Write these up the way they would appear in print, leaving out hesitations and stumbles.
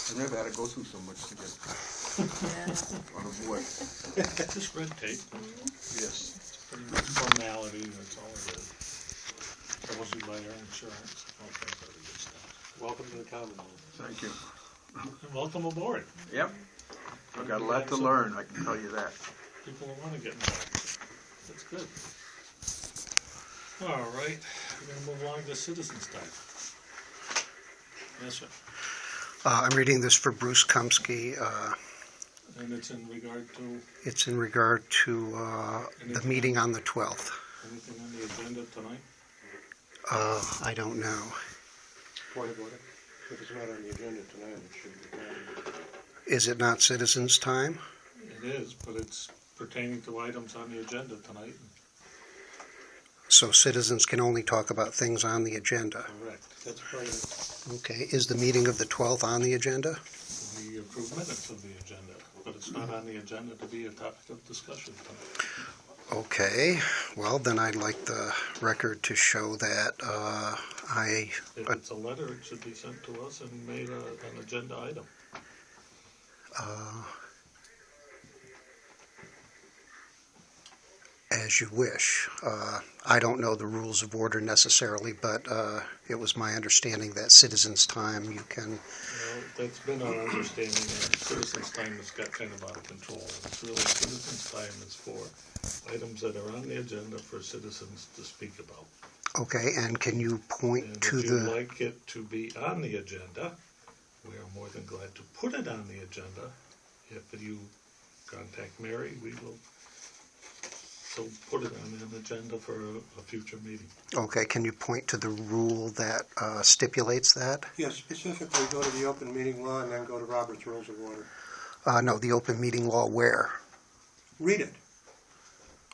I never had to go through so much to get on a board. Just red tape. Yes. It's pretty much formality, that's all it is. Tells you about your insurance, all kinds of other good stuff. Welcome to the Commonwealth. Thank you. And welcome aboard. Yep. I've got a lot to learn, I can tell you that. People who want to get involved. That's good. All right, we're gonna move along to citizens' time. Yes, sir. I'm reading this for Bruce Kumsky. And it's in regard to It's in regard to the meeting on the 12th. anything on the agenda tonight? I don't know. Point of order. If it's not on the agenda tonight, it should be. Is it not citizens' time? It is, but it's pertaining to items on the agenda tonight. So citizens can only talk about things on the agenda. Correct. That's part of it. Okay, is the meeting of the 12th on the agenda? We approve minutes of the agenda, but it's not on the agenda to be a topic of discussion tonight. Okay, well, then I'd like the record to show that If it's a letter, it should be sent to us and made an agenda item. as you wish. I don't know the rules of order necessarily, but it was my understanding that citizens' time you can. Well, that's been our understanding, and citizens' time has got kind of out of control. It's really, citizens' time is for items that are on the agenda for citizens to speak about. Okay, and can you point And to if you'd the. like it to be on the agenda, we are more than glad to put it on the agenda. If you contact Mary, we will so put it on an agenda for a future meeting. Okay, can you point to the rule that stipulates that? Yes, specifically go to the open meeting law and then go to Robert's Rules of Order. No, the open meeting law where? Read it.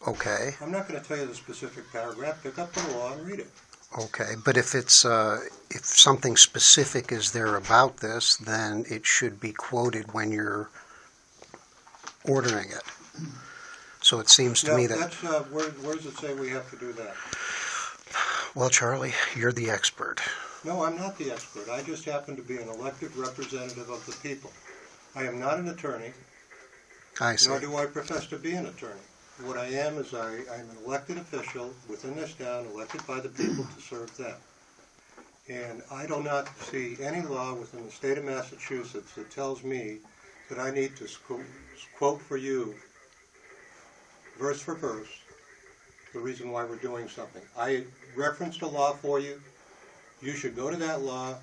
Okay, I'm not going to tell you the specific paragraph. Pick up the law and read it. okay, but if it's, if something specific is there about this, then it should be quoted when you're ordering it. So it seems to Now, me that, that's, where does it say we have to do that? well, Charlie, you're the expert. No, I'm not the expert. I just happen to be an elected representative of the people. I am not an attorney, I see. nor do I profess to be an attorney. What I am is I'm an elected official within this town, elected by the people to serve them. And I do not see any law within the state of Massachusetts that tells me that I need to quote for you, verse for verse, the reason why we're doing something. I referenced a law for you. You should go to that law,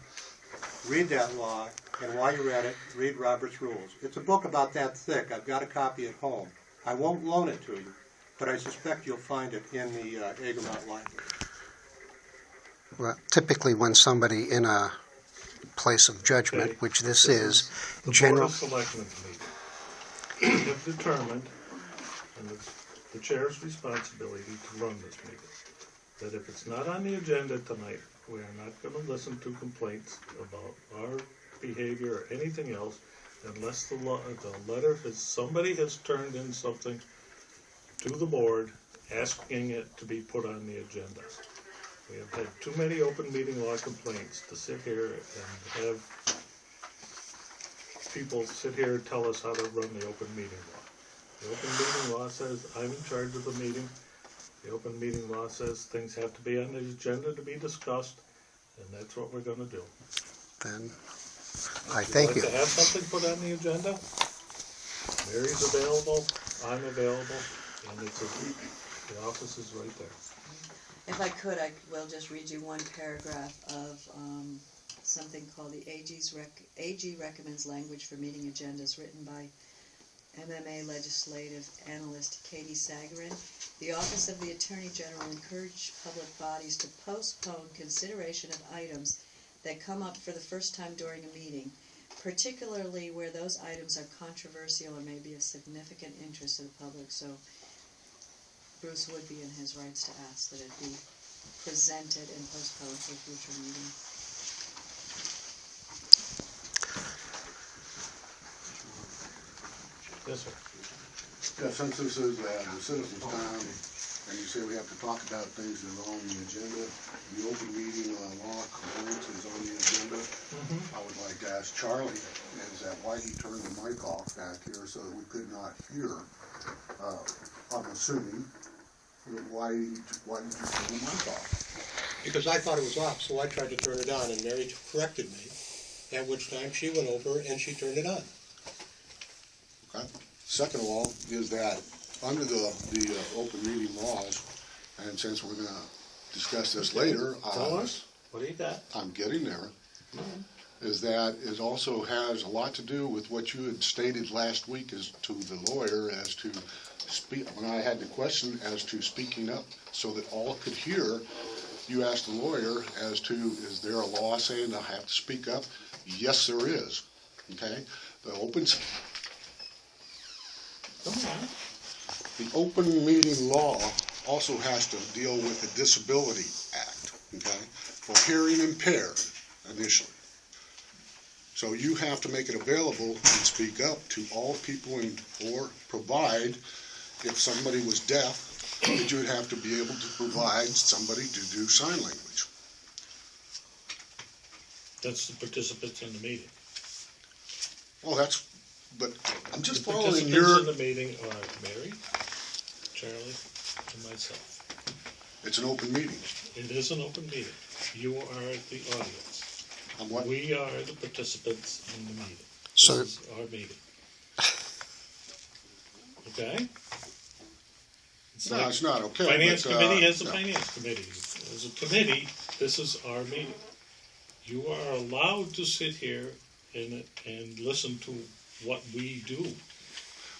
read that law, and while you're at it, read Robert's Rules. It's a book about that thick. I've got a copy at home. I won't loan it to you, but I suspect you'll find it in the Egremont Library. Well, typically when somebody in a place of judgment, Okay. which this is, The general. Board of Selectmen's meeting. We have determined, and it's the chair's responsibility to run this meeting, that if it's not on the agenda tonight, we are not going to listen to complaints about our behavior or anything else unless the letter has, somebody has turned in something to the board asking it to be put on the agenda. We have had too many open meeting law complaints to sit here and have people sit here and tell us how to run the open meeting law. The open meeting law says I'm in charge of the meeting. The open meeting law says things have to be on the agenda to be discussed, and that's what we're gonna do. Then I thank you. If you'd like to have something put on the agenda, Mary's available, I'm available, and the office is right there. If I could, I will just read you one paragraph of something called the AG recommends language for meeting agendas, written by MMA legislative analyst Katie Sagarin. The Office of the Attorney General encouraged public bodies to postpone consideration of items that come up for the first time during a meeting, particularly where those items are controversial or may be of significant interest to the public. So Bruce would be in his rights to ask that it be presented and postponed to a future meeting. Yes, sir. Yeah, since this is the citizens' time, and you say we have to talk about things that are on the agenda. The open meeting law complaints is on the agenda. I would like to ask Charlie, is that why he turned the mic off back here so that we could not hear? I'm assuming, why did you turn the mic off? Because I thought it was off, so I tried to turn it on, and Mary corrected me, at which time she went over and she turned it on. Okay. Second of all, is that under the open meeting laws, and since we're gonna discuss this later, Tell us, what do you got? I'm getting there, is that it also has a lot to do with what you had stated last week as to the lawyer as to speak, when I had the question as to speaking up so that all could hear. You asked the lawyer as to, is there a law saying I have to speak up? Yes, there is, okay? The open meeting law also has to deal with the Disability Act, okay? For hearing impaired initially. So you have to make it available and speak up to all people or provide, if somebody was deaf, that you would have to be able to provide somebody to do sign language. That's the participants in the meeting. Well, but I'm just The following participants your, in the meeting are Mary, Charlie, and myself. it's an open meeting. It is an open meeting. You are the audience. I'm what? We are the participants in the meeting. So- This is our meeting. Okay? No, it's not okay. Finance but, committee has a no. finance committee. As a committee, this is our meeting. You are allowed to sit here and listen to what we do.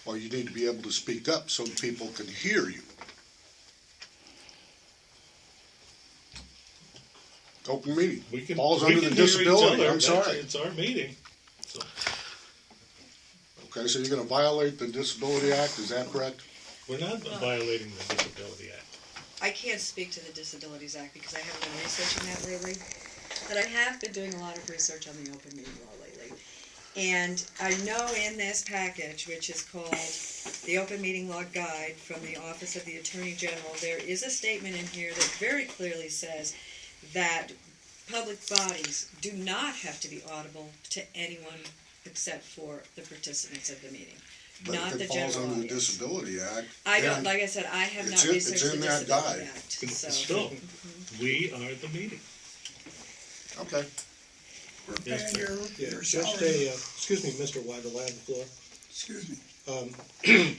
Or you need to be able to speak up so that people can hear you. Open meeting. We can, Falls we under can the hear each disability, other. I'm sorry. It's our meeting. So, Okay, so you're gonna violate the Disability Act, is that correct? we're not violating the Disability Act. I can't speak to the Disabilities Act because I haven't been researching that lately, but I have been doing a lot of research on the open meeting law lately. And I know in this package, which is called the Open Meeting Law Guide from the Office of the Attorney General, there is a statement in here that very clearly says that public bodies do not have to be audible to anyone except for the participants of the meeting, But not if the it falls general under the audience. Disability Act, I don't, then like I said, I have it's not in- researched it's the in that Disability guide. Act, But so. still, we are the meeting. okay. Yes, And sir. your Just salary, excuse me, Mr. Weigel, I have the floor. excuse me,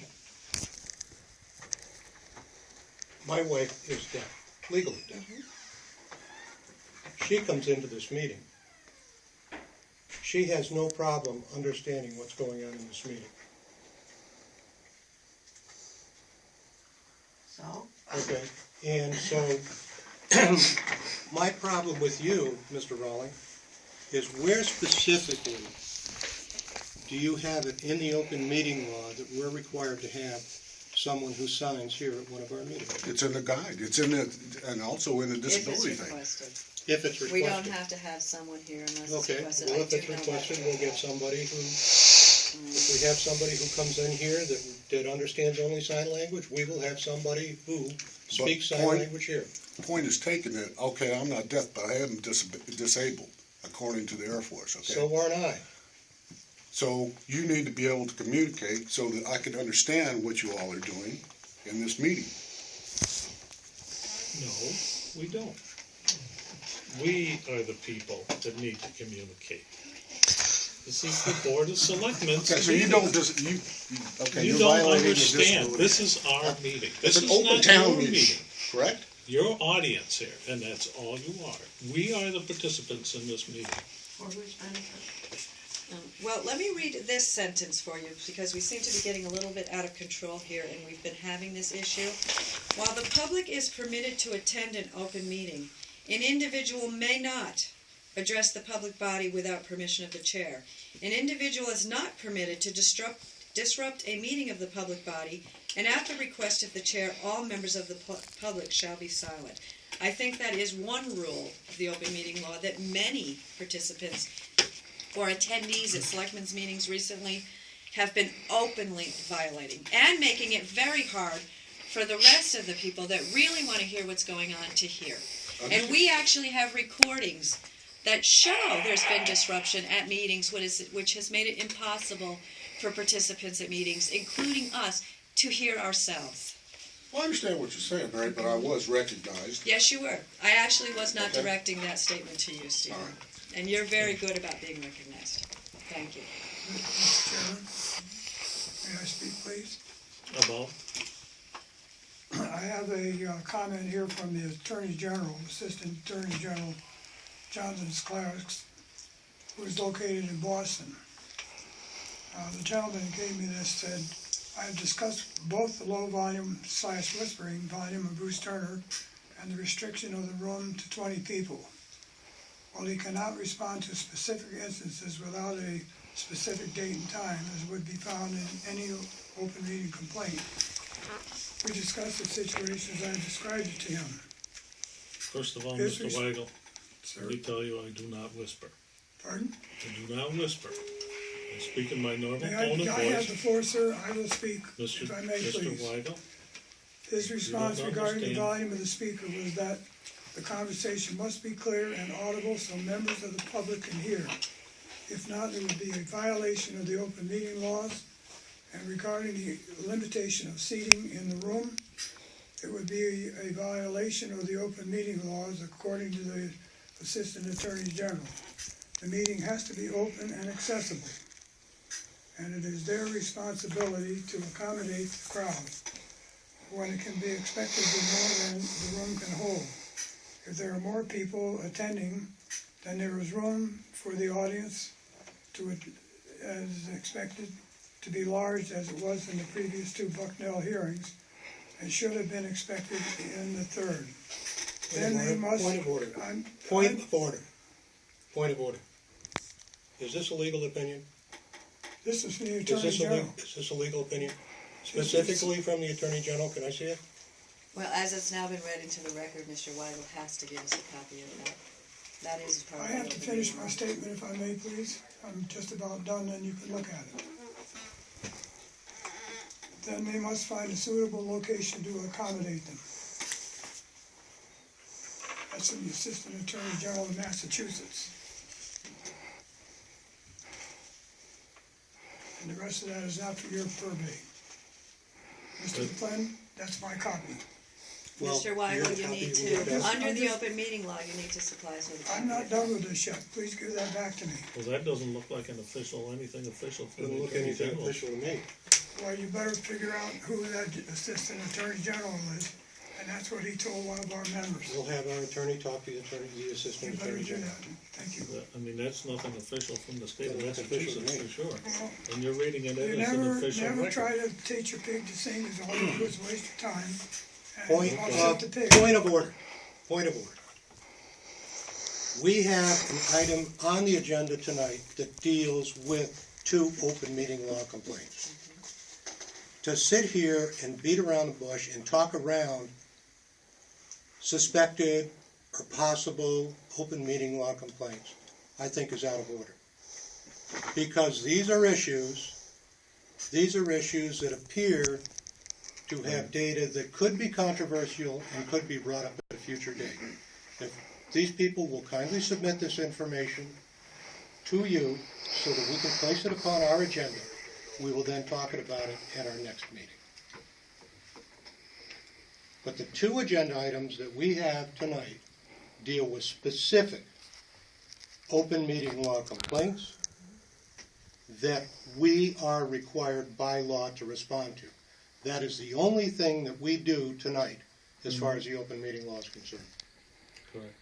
My wife is deaf, legally deaf. She comes into this meeting. She has no problem understanding what's going on in this meeting. so, Okay, and so, my problem with you, Mr. Rowley, is where specifically do you have it in the open meeting law that we're required to have someone who signs here at one of our meetings? It's in the guide, it's in the, and also in the If it's disability thing. requested. If it's We don't requested. have to have someone here unless it's Okay, requested. well, I if do it's know that. requested, we'll get somebody who, if we have somebody who comes in here that understands only sign language, we will have somebody who speaks sign point- language here. Point is taken that, okay, I'm not deaf, but I am disabled, according to the Air Force, okay? So aren't I. So you need to be able to communicate so that I can understand what you all are doing in this meeting. No, we don't. We are the people that need to communicate. This is the Board of Selectmen's Okay, so you meeting. don't okay, You you're don't violating the understand. disability. This is our meeting. This It's is an open not town your meeting, meeting. correct? Your audience here, and that's all you are. We are the participants in this meeting. for whose benefit? Well, let me read this sentence for you, because we seem to be getting a little bit out of control here, and we've been having this issue. While the public is permitted to attend an open meeting, an individual may not address the public body without permission of the chair. An individual is not permitted to disrupt a meeting of the public body, and at the request of the chair, all members of the public shall be silent. I think that is one rule of the open meeting law that many participants or attendees at selectmen's meetings recently have been openly violating, and making it very hard for the rest of the people that really want to hear what's going on to hear. And we actually have recordings that show there's been disruption at meetings, which has made it impossible for participants at meetings, including us, to hear ourselves. Well, I understand what you're saying, Mary, but I was recognized. Yes, you were. I actually was not Okay. directing that statement to you, Stephen. All right. And you're very good about being recognized. Thank you. Mr. Chairman, may I speak, please? About, I have a comment here from the Attorney General, Assistant Attorney General Jonathan Clarks, who is located in Boston. The gentleman who gave me this said, I have discussed both the low volume / whispering volume of Bruce Turner and the restriction of the room to 20 people. While he cannot respond to specific instances without a specific date and time, as would be found in any open meeting complaint, we discussed the situation as I described it to him. first of all, Yes, Mr. Weigel, Sir, let me tell you, I do not whisper. pardon? I do not whisper. I speak in my normal May tone of I have voice. the floor, sir? I will speak, Mr. if I may, Mr. please. Weigel, His response don't regarding the understand. volume of the speaker was that the conversation must be clear and audible so members of the public can hear. If not, there would be a violation of the open meeting laws. And regarding the limitation of seating in the room, it would be a violation of the open meeting laws according to the Assistant Attorney General. The meeting has to be open and accessible, and it is their responsibility to accommodate the crowd when it can be expected to be more than the room can hold. If there are more people attending, then there is room for the audience to, as expected, to be large as it was in the previous two Bucknell hearings, and should have been expected in the third. Then they must. Point of order. Point of order. Point of order. Is this a legal opinion? This is from the Is Attorney this General. is this a legal opinion? Specifically from the Attorney General, can I see it? Well, as it's now been read into the record, Mr. Weigel has to give us a copy of that. That is part I of the have to open finish meeting my law. statement if I may, please. I'm just about done, then you can look at it. Then they must find a suitable location to accommodate them. That's from the Assistant Attorney General of Massachusetts. And the rest of that is not for your purvey. Mr. Flynn, that's my copy. Mr. Your Weigel, you copy need will to, get back. under the open meeting law, you need to supply us with a copy. I'm not of done with this yet. Please give that back to me. well, that doesn't look like an official, anything official from Doesn't the look Attorney anything General. official to me. Well, you better figure out who that Assistant Attorney General is, and that's what he told one of our members. We'll have our attorney talk to the You Assistant better Attorney do General. that. Thank you. I mean, that's nothing official from the state of Doesn't look official to Massachusetts, me. for sure. Well, And you're reading it you as an official never record. try to teach your pig to sing, because all you do is waste your time. And Point upset the pig. point of order. Point of order. We have an item on the agenda tonight that deals with two open meeting law complaints. To sit here and beat around the bush and talk around suspected or possible open meeting law complaints, I think is out of order. Because these are issues that appear to have data that could be controversial and could be brought up at a future date. If these people will kindly submit this information to you so that we can place it upon our agenda, we will then talk about it at our next meeting. But the two agenda items that we have tonight deal with specific open meeting law complaints that we are required by law to respond to. That is the only thing that we do tonight as far as the open meeting law is concerned. Correct.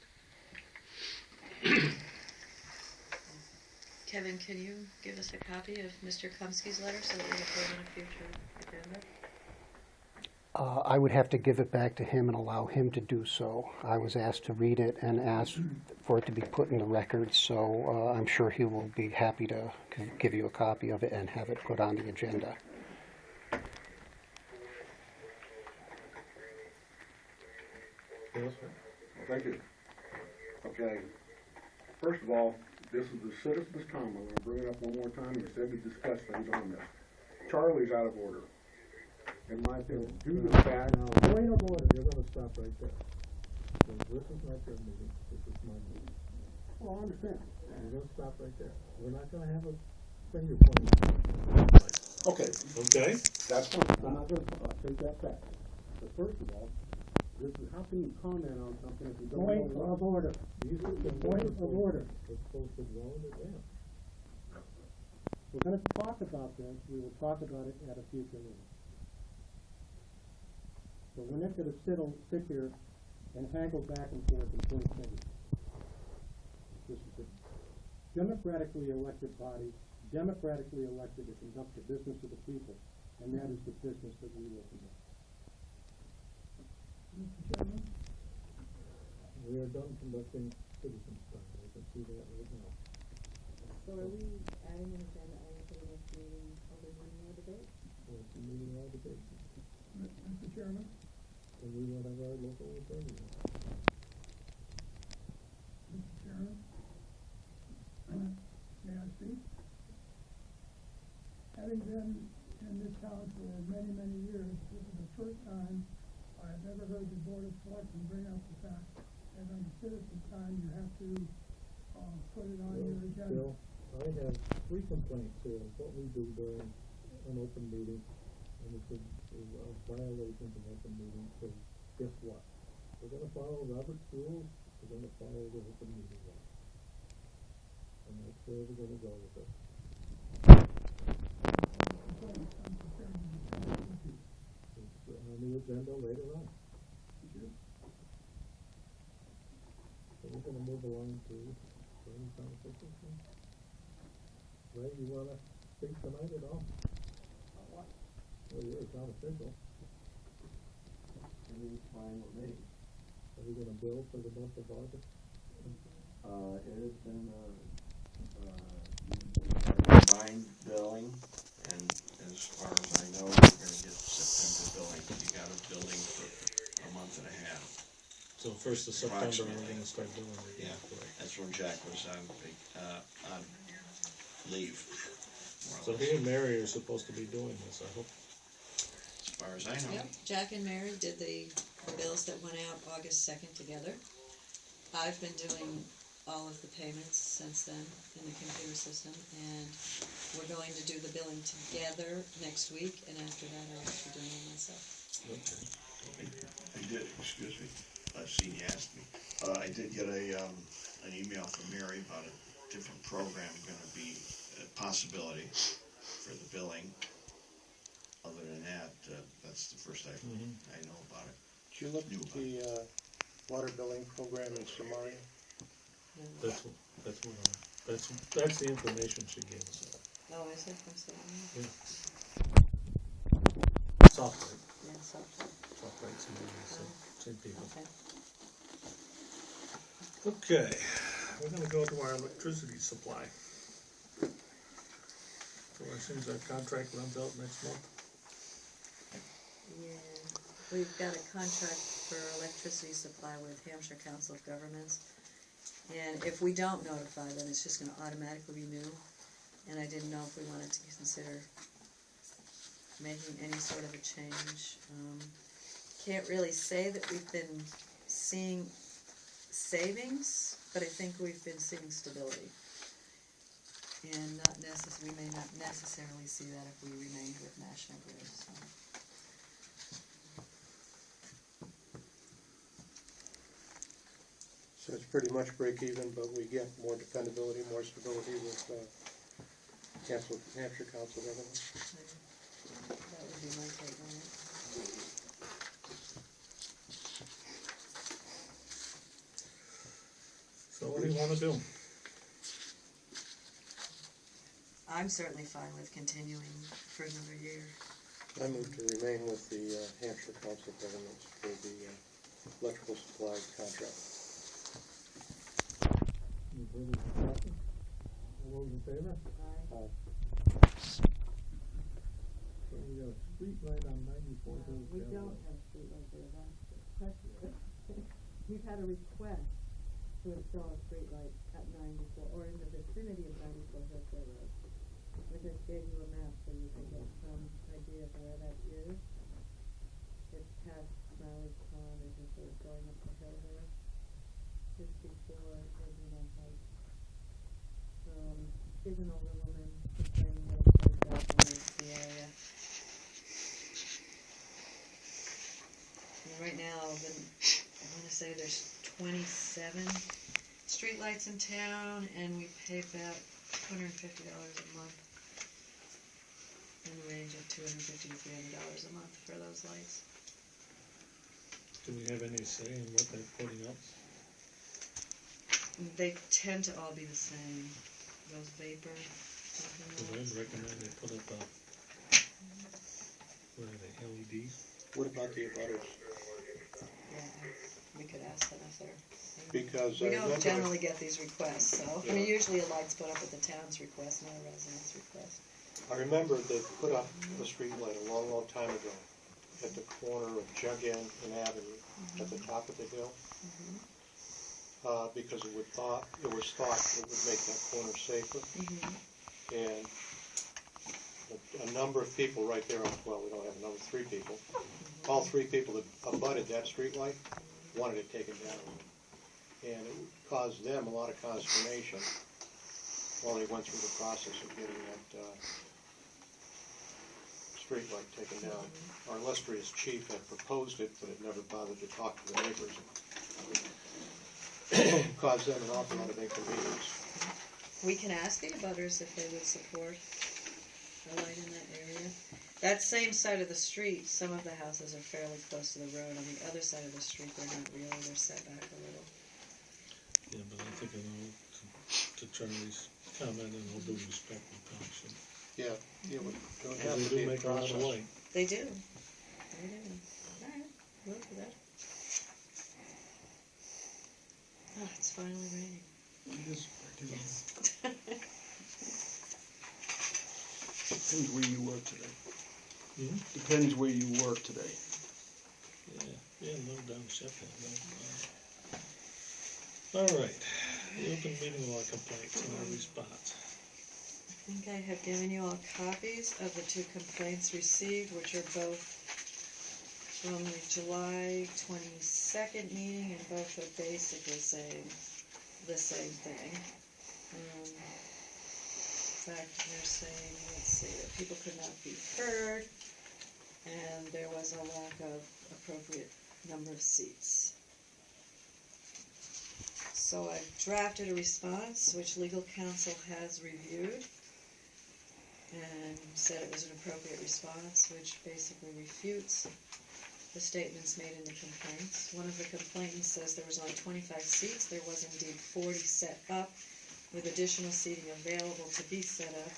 Kevin, can you give us a copy of Mr. Kumsky's letter so that we can put it on a future agenda? I would have to give it back to him and allow him to do so. I was asked to read it and asked for it to be put in the record, so I'm sure he will be happy to give you a copy of it and have it put on the agenda. Yes, Thank you. Okay. First of all, this is the citizen's comment. I'm going to bring it up one more time. You said we discussed things on this. Charlie's out of order. in my opinion, due to the fact, point of order. You're gonna stop right there. This is not your meeting, this is my meeting. Well, I understand. You're gonna stop right there. We're not gonna have a finger pointing. Okay, Okay? that's fine. I'm not gonna, take that back. But first of all, this is, how can you comment on something if you don't know? Point of order. These are the point of order. We're supposed to blow it down. We're gonna talk about this, we will talk about it at a future meeting. But we're not gonna sit here and haggle back and forth and point fingers. This is a democratically elected body, democratically elected to conduct the business of the people, and that is the business that we will conduct. Mr. Chairman? We are done conducting citizen stuff, I can see that right now. So are we adding an agenda item for the next meeting, open meeting or debate? Well, it's a meeting all debate. Mr. Chairman? And we will have our local attorney. Mr. Chairman? May I speak? Having been in this town for many, many years, this is the first time I've ever heard the Board of Selectmen bring up the fact that on the citizen time, you have to, put it on your agenda. Bill, I have 3 complaints here of what we do during an open meeting, and it's a violation of open meeting, so guess what? We're gonna follow Robert's rules, we're gonna follow the open meeting law. And that's where we're gonna go with it. It's on the agenda later on. So we're gonna move along to any conversations. Ray, you wanna speak tonight at all? Well, you're a town official. Everything's fine with me. Are we gonna bill for the month of August? It has been, combined billing, and as far as I know, we're gonna get September billing. You got a billing for a month and a half. So 1st of September, we're Approximately. gonna start doing it. Yeah, that's when Jack was on leave. So he and Mary are supposed to be doing this, I hope. As far as I know. Yep, Jack and Mary did the bills that went out August 2nd together. I've been doing all of the payments since then in the computer system, and we're going to do the billing together next week, and after that I'll be doing it myself. I did, excuse me, I've seen you asked me. I did get an email from Mary about a different program gonna be a possibility for the billing. Other than that, that's the first I know about it. Did you look at the water billing program in Samaria? That's the information she gave us. Oh, is it from Savannah? Yeah. Software, Yeah, so, same people. okay. Okay, we're gonna go to our electricity supply. So as soon as our contract runs out next month, Yeah, we've got a contract for electricity supply with Hampshire Council of Governments. And if we don't notify them, it's just gonna automatically renew. And I didn't know if we wanted to consider making any sort of a change. Can't really say that we've been seeing savings, but I think we've been seeing stability. And we may not necessarily see that if we remained with National Grid, so. So it's pretty much break even, but we get more dependability, more stability with Hampshire Council Government. That would be my take on it. so what do you wanna do? I'm certainly fine with continuing for another year. I move to remain with the Hampshire Council Governments for the electrical supply contract. Any further discussion? All those in favor? So we got a street light on 94 Hills. We don't have street light there, that's the question. We've had a request to install a street light at 94, or in the vicinity of 94 Hillsdale Road. I just gave you a map so you can get some idea of where that is. Riley's Pond as you're sort of going up the hill there, just before Regina Heights. Is an older woman complaining that it's very dark in the area. And right now, I want to say there's 27 streetlights in town, and we pay about $250 a month, in the range of $250 to $300 a month for those lights. Do we have any say in what they're putting up? They tend to all be the same. Those vapor. Because I'd recommend they put up what are they, LEDs? What about the abutters? Yeah, we could ask them if they're. Because We I don't remember, generally get these requests, so, I mean, Yeah. usually a light's put up at the town's request, not a resident's request. I remember they put up a street light a long, long time ago at the corner of Jug End and Avenue, at the top of the hill. Because it was thought it would make that corner safer. And a number of people right there, well, we don't have a number, 3 people. All 3 people that abutted that street light wanted it taken down. And it caused them a lot of consternation while they went through the process of getting that street light taken down. Our illustrious chief had proposed it, but had never bothered to talk to the neighbors. It caused them an awful lot of inconvenience. We can ask the abutters if they would support a light in that area. That same side of the street, some of the houses are fairly close to the road. On the other side of the street, they're not really, they're set back a little. Yeah, but I think I know to Charlie's comment and all due respect and caution. Yeah, but don't They have to do be a make a lot of process. light. They do. They do. Alright, we'll do that. Oh, it's finally raining. Depends where you work today. Hmm? Depends where you work today. Yeah, no down Sheffield. No. All right, the open meeting law complaints and our response. I think I have given you all copies of the 2 complaints received, which are both from the July 22nd meeting, and both are basically saying the same thing. In fact, they're saying, let's see, that people could not be heard, and there was a lack of appropriate number of seats. So I've drafted a response, which legal counsel has reviewed, and said it was an appropriate response, which basically refutes the statements made in the complaints. One of the complainants says there was only 25 seats. There was indeed 40 set up, with additional seating available to be set up.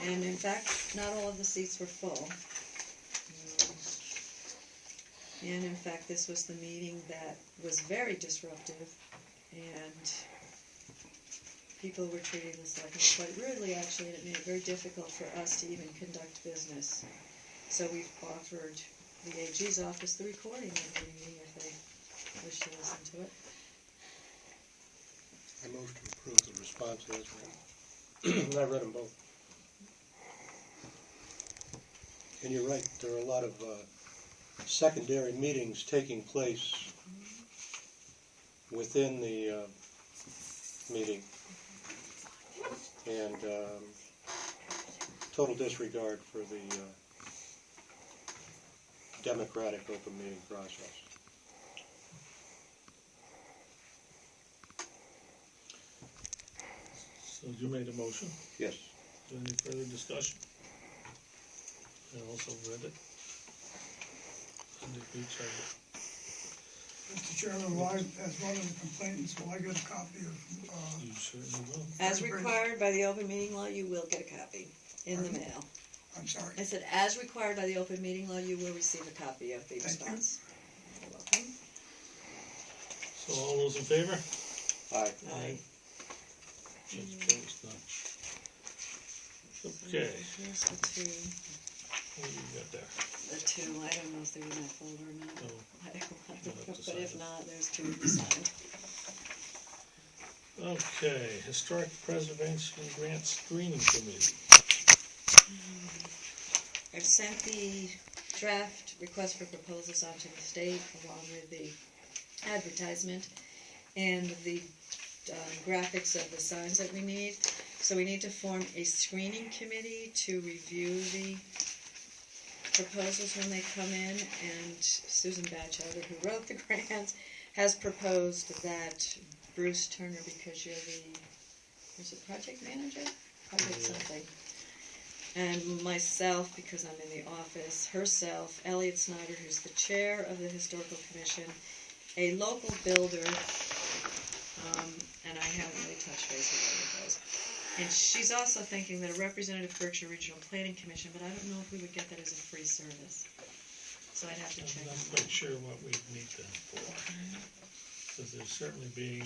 And in fact, not all of the seats were full. And in fact, this was the meeting that was very disruptive, and people were treating the selectmen quite rudely, actually, and it made it very difficult for us to even conduct business. So we've offered the AG's office the recording of the meeting if they wish to listen to it. I move to approve the response as written. I read them both. And you're right, there are a lot of secondary meetings taking place within the meeting. And total disregard for the democratic open meeting process. So you made a motion. Yes. Is there any further discussion? I also read it. And if each have it. Mr. Chairman, will I, as one of the complainants, will I get a copy of, You certainly will. As required by the open meeting law, you will get a copy in the mail. I'm sorry, I said, as required by the open meeting law, you will receive a copy of the Thank you. response. You're welcome. So all those in favor? Aye. Aye. That's opposed, none. Okay, Here's the 2. what do you got there? The 2, I don't know if they're in that folder or not. Oh, I don't You'll have know, to but sign if it. not, there's 2 to be signed. Okay, Historic Preservation Grant Screening Committee. I've sent the draft request for proposals onto the state along with the advertisement and the graphics of the signs that we need. So we need to form a screening committee to review the proposals when they come in, and Susan Batchelder, who wrote the grant, has proposed that Bruce Turner, because you're the project manager? Project something. And myself, because I'm in the office, herself, Elliot Snyder, who's the chair of the Historical Commission, a local builder, and I haven't really touched base with all of those. And she's also thinking that a representative Berkshire Regional Planning Commission, but I don't know if we would get that as a free service. So I'd have to check I'm on not that. quite sure what we'd need them for, because they're certainly being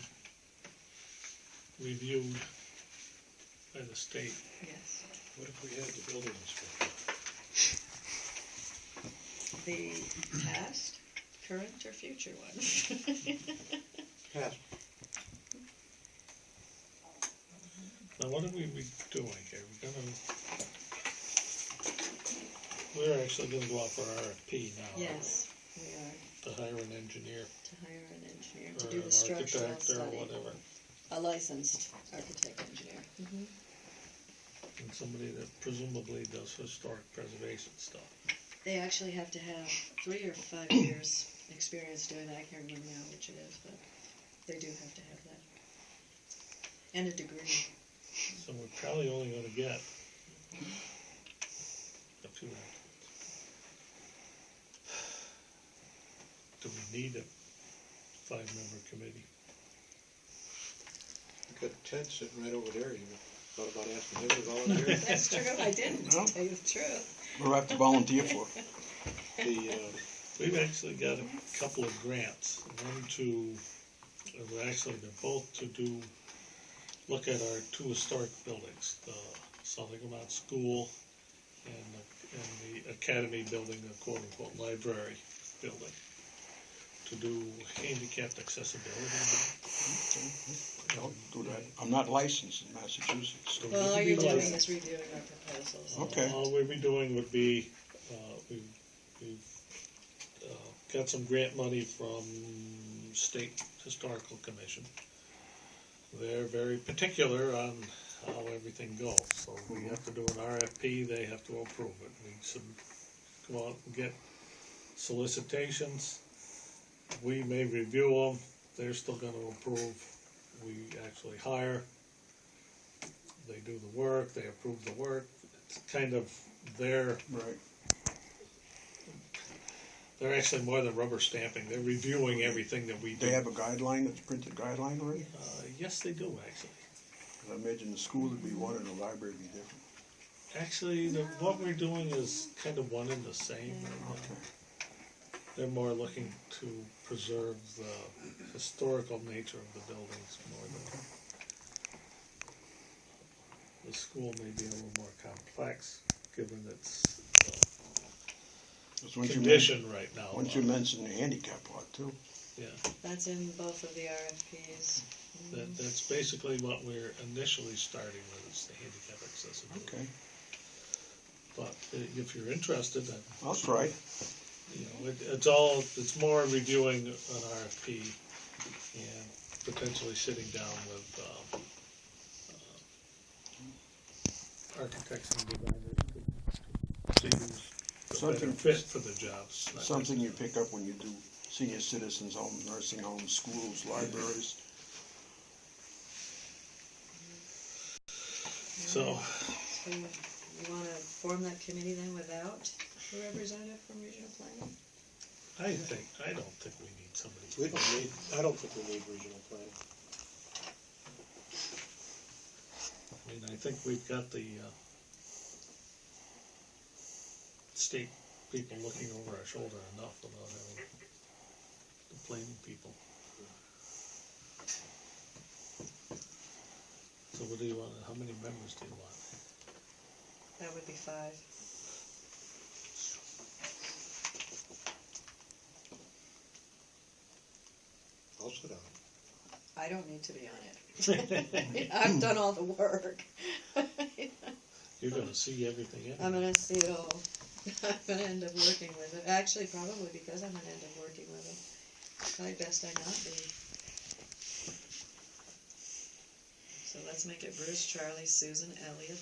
reviewed by the state. Yes. What if we had the building inspector? The past, current, or future one? Past. Now, what are we doing here? We're actually gonna go out for RFP now. Yes, we are, To hire an engineer, to hire an engineer to or do an the structural architect, or study. whatever. A licensed architect engineer. And somebody that presumably does historic preservation stuff. They actually have to have 3 or 5 years experience doing that. I can't remember now which it is, but they do have to have that. And a degree. So we're probably only gonna get a few applicants. Do we need a 5-member committee? You got Ted sitting right over there, you thought about asking him to volunteer? That's true, I didn't, to No. tell you the truth. We'll have to volunteer for it. We've actually got a couple of grants. One to, actually they're both to do, look at our 2 historic buildings, the Southern School and the Academy building, the quote-unquote library building, to do handicapped accessibility. I'll do that. I'm not licensed in Massachusetts. So Well, all we'd you're be doing licensed. is reviewing our proposals. Okay. All we'd be doing would be, we've got some grant money from State Historical Commission. They're very particular on how everything goes, so we have to do an RFP, they have to approve it. We go out and get solicitations, we may review them, they're still gonna approve. We actually hire, they do the work, they approve the work. It's kind of their, Right. they're actually more than rubber stamping, they're reviewing everything that we do. They have a guideline, that's printed guideline already? Yes, they do, actually. 'Cause I imagine the school would be one and the library would be different. Actually, what we're doing is kind of one and the same right now. Okay. They're more looking to preserve the historical nature of the buildings more than the school may be a little more complex, given its 'Cause once you condition right now. Once you mention the handicap part too. Yeah, That's in both of the RFPs. that's basically what we're initially starting with, is the handicap accessibility. Okay. But if you're interested, then, I'll try. you know, it's more reviewing an RFP and potentially sitting down with architects and designers to see who's the better Something- fit for the jobs. Something you pick up when you do senior citizens homes, nursing homes, schools, libraries. So, So you wanna form that committee then without a representative from regional planning? I don't think we need somebody. I don't think we need regional planning. I mean, I think we've got the state people looking over our shoulder enough without having the planning people. So what do you want, how many members do you want? That would be 5. I'll sit down. I don't need to be on it. I've done all the work. You're gonna see everything I'm anyway. gonna see it all. I'm gonna end up working with it. Actually, probably because I'm gonna end up working with it. Probably best I not be. So let's make it Bruce, Charlie, Susan, Elliot,